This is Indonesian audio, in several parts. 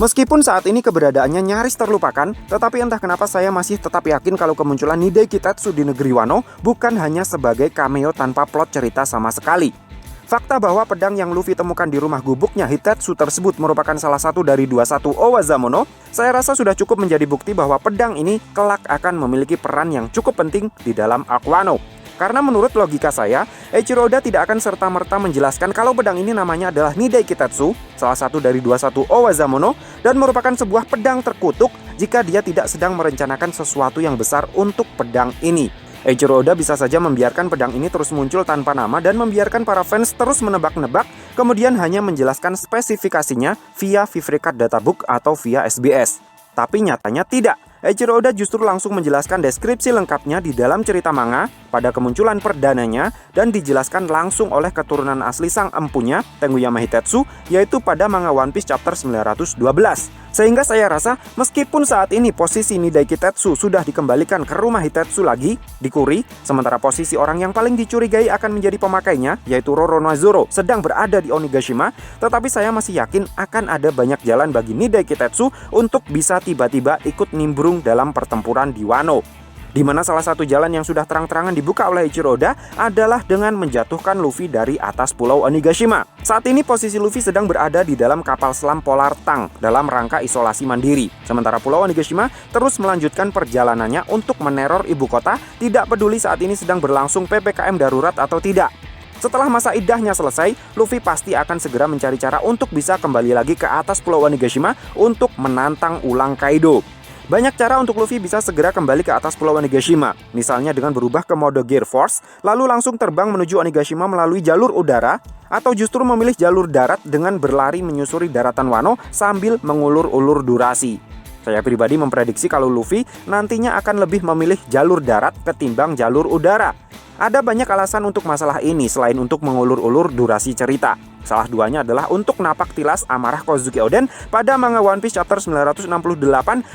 Meskipun saat ini keberadaannya nyaris terlupakan, tetapi entah kenapa saya masih tetap yakin kalau kemunculan Nidai Kitetsu di negeri Wano bukan hanya sebagai cameo tanpa plot cerita sama sekali. Fakta bahwa pedang yang Luffy temukan di rumah gubuknya Hitetsu tersebut merupakan salah satu dari 21 Owazamono, saya rasa sudah cukup menjadi bukti bahwa pedang ini kelak akan memiliki peran yang cukup penting di dalam arc Wano. Karena menurut logika saya, Eiichiro Oda tidak akan serta-merta menjelaskan kalau pedang ini namanya adalah Nidai Kitetsu, salah satu dari 21 Owazamono, dan merupakan sebuah pedang terkutuk jika dia tidak sedang merencanakan sesuatu yang besar untuk pedang ini. Eiichiro Oda bisa saja membiarkan pedang ini terus muncul tanpa nama dan membiarkan para fans terus menebak-nebak, kemudian hanya menjelaskan spesifikasinya via Vivre Card Databook atau via SBS. Tapi nyatanya tidak. Eiichiro Oda justru langsung menjelaskan deskripsi lengkapnya di dalam cerita manga pada kemunculan perdananya dan dijelaskan langsung oleh keturunan asli sang empunya, Tenguyama Hitetsu, yaitu pada manga One Piece chapter 912. Sehingga saya rasa meskipun saat ini posisi Nidai Kitetsu sudah dikembalikan ke rumah Hitetsu lagi, di Kuri, sementara posisi orang yang paling dicurigai akan menjadi pemakainya, yaitu Roronoa-Zoro, sedang berada di Onigashima, tetapi saya masih yakin akan ada banyak jalan bagi Nidai Kitetsu untuk bisa tiba-tiba ikut nimbrung dalam pertempuran di Wano. Di mana salah satu jalan yang sudah terang-terangan dibuka oleh Eiichiro Oda adalah dengan menjatuhkan Luffy dari atas pulau Onigashima. Saat ini posisi Luffy sedang berada di dalam kapal selam Polar Tang dalam rangka isolasi mandiri. Sementara pulau Onigashima terus melanjutkan perjalanannya untuk meneror ibu kota, tidak peduli saat ini sedang berlangsung PPKM darurat atau tidak. Setelah masa iddahnya selesai, Luffy pasti akan segera mencari cara untuk bisa kembali lagi ke atas pulau Onigashima untuk menantang ulang Kaido. Banyak cara untuk Luffy bisa segera kembali ke atas pulau Onigashima, misalnya dengan berubah ke mode Gear Force, lalu langsung terbang menuju Onigashima melalui jalur udara, atau justru memilih jalur darat dengan berlari menyusuri daratan Wano sambil mengulur-ulur durasi. Saya pribadi memprediksi kalau Luffy nantinya akan lebih memilih jalur darat ketimbang jalur udara. Ada banyak alasan untuk masalah ini selain untuk mengulur-ulur durasi cerita. Salah duanya adalah untuk napak tilas amarah Kozuki Oden pada manga One Piece chapter 968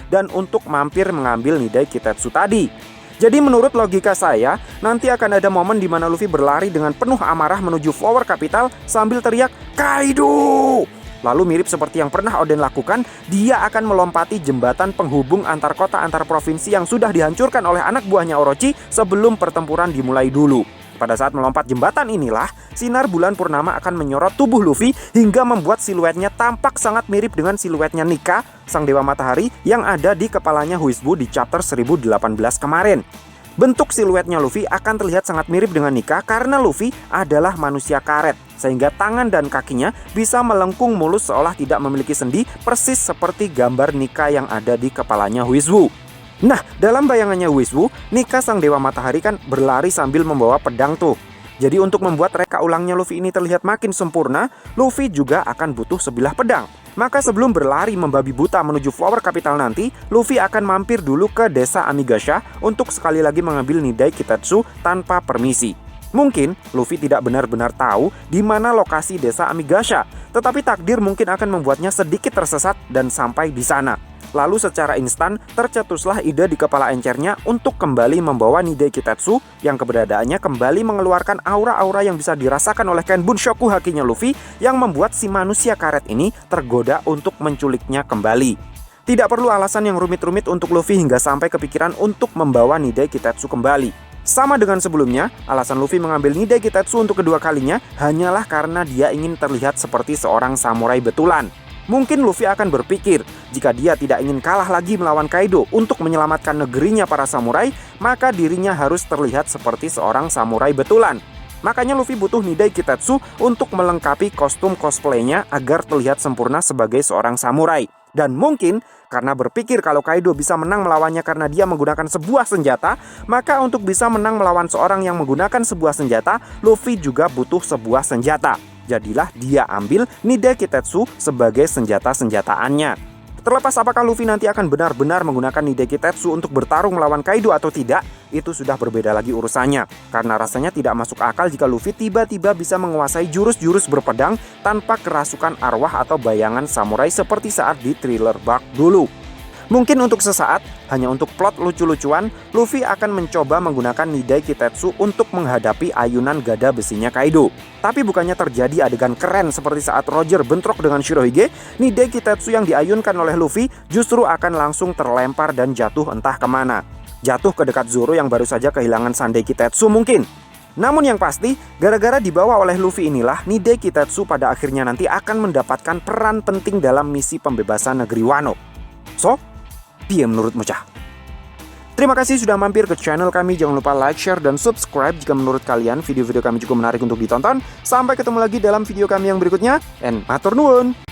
dan untuk mampir mengambil Nidai Kitetsu tadi. Jadi menurut logika saya, nanti akan ada momen di mana Luffy berlari dengan penuh amarah menuju Flower Capital sambil teriak Kaido! Lalu mirip seperti yang pernah Oden lakukan, dia akan melompati jembatan penghubung antar kota antar provinsi yang sudah dihancurkan oleh anak buahnya Orochi sebelum pertempuran dimulai dulu. Pada saat melompat jembatan inilah, sinar bulan purnama akan menyorot tubuh Luffy hingga membuat siluetnya tampak sangat mirip dengan siluetnya Nika, sang dewa matahari yang ada di kepalanya Huisbu di chapter 1018 kemarin. Bentuk siluetnya Luffy akan terlihat sangat mirip dengan Nika karena Luffy adalah manusia karet, sehingga tangan dan kakinya bisa melengkung mulus seolah tidak memiliki sendi, persis seperti gambar Nika yang ada di kepalanya Huisbu. Nah, dalam bayangannya Huisbu, Nika sang dewa matahari kan berlari sambil membawa pedang tuh. Jadi untuk membuat reka ulangnya Luffy ini terlihat makin sempurna, Luffy juga akan butuh sebilah pedang. Maka sebelum berlari membabi buta menuju Flower Capital nanti, Luffy akan mampir dulu ke desa Amigasha untuk sekali lagi mengambil Nidai Kitetsu tanpa permisi. Mungkin Luffy tidak benar-benar tahu di mana lokasi desa Amigasha, tetapi takdir mungkin akan membuatnya sedikit tersesat dan sampai di sana. Lalu secara instan tercetuslah ide di kepala encernya untuk kembali membawa Nidai Kitetsu yang keberadaannya kembali mengeluarkan aura-aura yang bisa dirasakan oleh Ken Bunshoku Hakinya Luffy yang membuat si manusia karet ini tergoda untuk menculiknya kembali. Tidak perlu alasan yang rumit-rumit untuk Luffy hingga sampai kepikiran untuk membawa Nidai Kitetsu kembali. Sama dengan sebelumnya, alasan Luffy mengambil Nidai Kitetsu untuk kedua kalinya hanyalah karena dia ingin terlihat seperti seorang samurai betulan. Mungkin Luffy akan berpikir, jika dia tidak ingin kalah lagi melawan Kaido untuk menyelamatkan negerinya para samurai, maka dirinya harus terlihat seperti seorang samurai betulan. Makanya Luffy butuh Nidai Kitetsu untuk melengkapi kostum cosplaynya agar terlihat sempurna sebagai seorang samurai. Dan mungkin karena berpikir kalau Kaido bisa menang melawannya karena dia menggunakan sebuah senjata, maka untuk bisa menang melawan seorang yang menggunakan sebuah senjata, Luffy juga butuh sebuah senjata. Jadilah dia ambil Nidai Kitetsu sebagai senjata-senjataannya. Terlepas apakah Luffy nanti akan benar-benar menggunakan Nidai Kitetsu untuk bertarung melawan Kaido atau tidak, itu sudah berbeda lagi urusannya. Karena rasanya tidak masuk akal jika Luffy tiba-tiba bisa menguasai jurus-jurus berpedang tanpa kerasukan arwah atau bayangan samurai seperti saat di Thriller Bark dulu. Mungkin untuk sesaat, hanya untuk plot lucu-lucuan, Luffy akan mencoba menggunakan Nidai Kitetsu untuk menghadapi ayunan gada besinya Kaido. Tapi bukannya terjadi adegan keren seperti saat Roger bentrok dengan Shirohige, Nidai Kitetsu yang diayunkan oleh Luffy justru akan langsung terlempar dan jatuh entah kemana. Jatuh ke dekat Zoro yang baru saja kehilangan Sandai Kitetsu mungkin. Namun yang pasti, gara-gara dibawa oleh Luffy inilah, Nidai Kitetsu pada akhirnya nanti akan mendapatkan peran penting dalam misi pembebasan negeri Wano. So, piye menurutmu cah? Terima kasih sudah mampir ke channel kami. Jangan lupa like, share, dan subscribe jika menurut kalian video-video kami cukup menarik untuk ditonton. Sampai ketemu lagi dalam video kami yang berikutnya. And matur nuwun.